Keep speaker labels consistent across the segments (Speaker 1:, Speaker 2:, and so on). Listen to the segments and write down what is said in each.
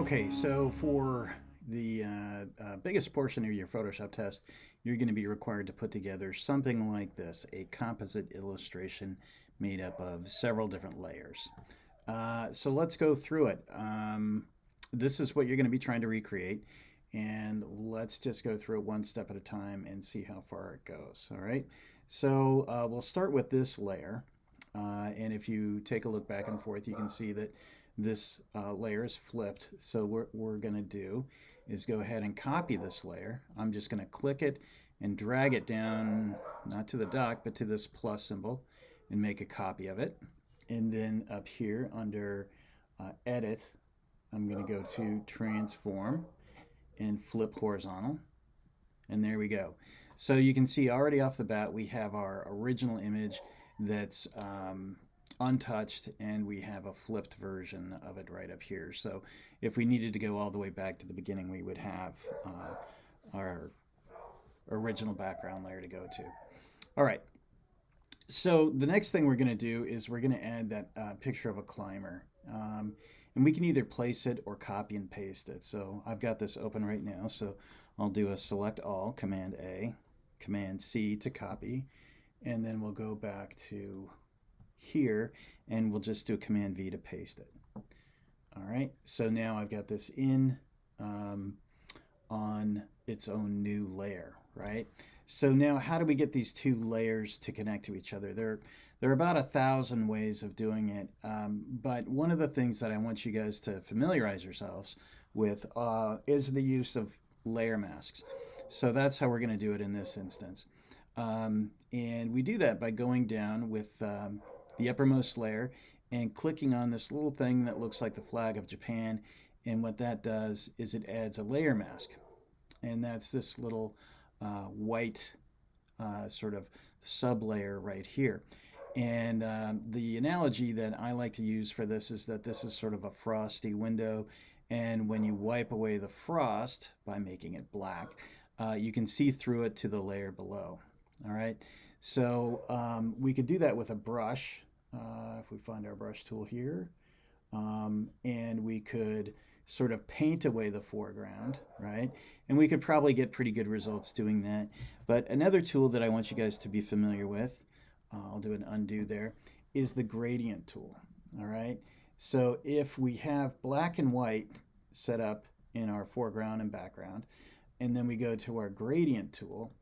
Speaker 1: Okay, so for the biggest portion of your Photoshop test, you're going to be required to put together something like this, a composite illustration made up of several different layers. So let's go through it. This is what you're going to be trying to recreate, and let's just go through it one step at a time and see how far it goes. All right, so we'll start with this layer. And if you take a look back and forth, you can see that this layer is flipped. So what we're going to do is go ahead and copy this layer. I'm just going to click it and drag it down, not to the dock, but to this plus symbol, and make a copy of it. And then up here under Edit, I'm going to go to Transform and flip horizontal. And there we go. So you can see already off the bat we have our original image that's untouched, and we have a flipped version of it right up here. So if we needed to go all the way back to the beginning, we would have our original background layer to go to. All right. So the next thing we're going to do is we're going to add that picture of a climber. And we can either place it or copy and paste it. So I've got this open right now. So I'll do a select all, Command A, Command C to copy. And then we'll go back to here and we'll just do a Command V to paste it. All right, so now I've got this in on its own new layer, right? So now how do we get these two layers to connect to each other? There are about 1,000 ways of doing it, but one of the things that I want you guys to familiarize yourselves with is the use of layer masks. So that's how we're going to do it in this instance. And we do that by going down with the uppermost layer and clicking on this little thing that looks like the flag of Japan. And what that does is it adds a layer mask. And that's this little white sort of sub-layer right here. And the analogy that I like to use for this is that this is sort of a frosty window. And when you wipe away the frost by making it black, you can see through it to the layer below. All right, so we could do that with a brush, if we find our brush tool here, and we could sort of paint away the foreground, right? And we could probably get pretty good results doing that. But another tool that I want you guys to be familiar with, I'll do an undo there, is the gradient tool. All right, so if we have black and white set up in our foreground and background, and then we go to our gradient tool,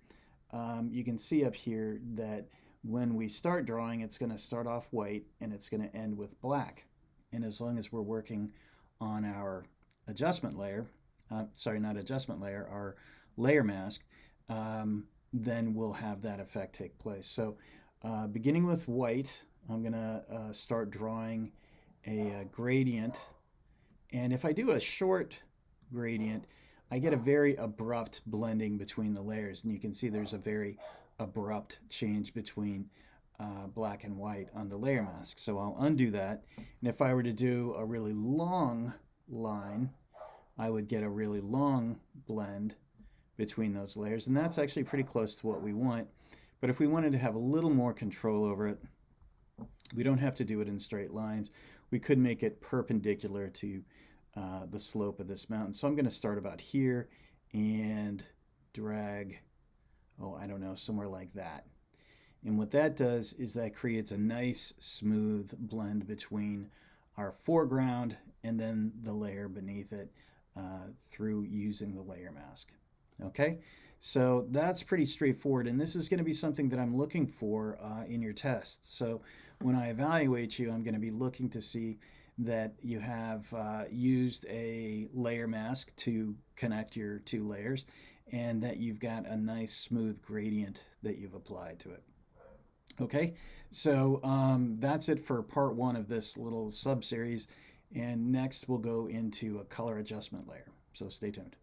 Speaker 1: you can see up here that when we start drawing, it's going to start off white and it's going to end with black. And as long as we're working on our adjustment layer, sorry, not adjustment layer, our layer mask, then we'll have that effect take place. So beginning with white, I'm going to start drawing a gradient. And if I do a short gradient, I get a very abrupt blending between the layers, and you can see there's a very abrupt change between black and white on the layer mask. So I'll undo that, and if I were to do a really long line, I would get a really long blend between those layers, and that's actually pretty close to what we want. But if we wanted to have a little more control over it, we don't have to do it in straight lines. We could make it perpendicular to the slope of this mountain. So I'm going to start about here and drag, oh, I don't know, somewhere like that. And what that does is that creates a nice smooth blend between our foreground and then the layer beneath it through using the layer mask. Okay, so that's pretty straightforward, and this is going to be something that I'm looking for in your test. So when I evaluate you, I'm going to be looking to see that you have used a layer mask to connect your two layers, and that you've got a nice smooth gradient that you've applied to it. Okay, so that's it for part one of this little sub-series, and next we'll go into a color adjustment layer. So stay tuned.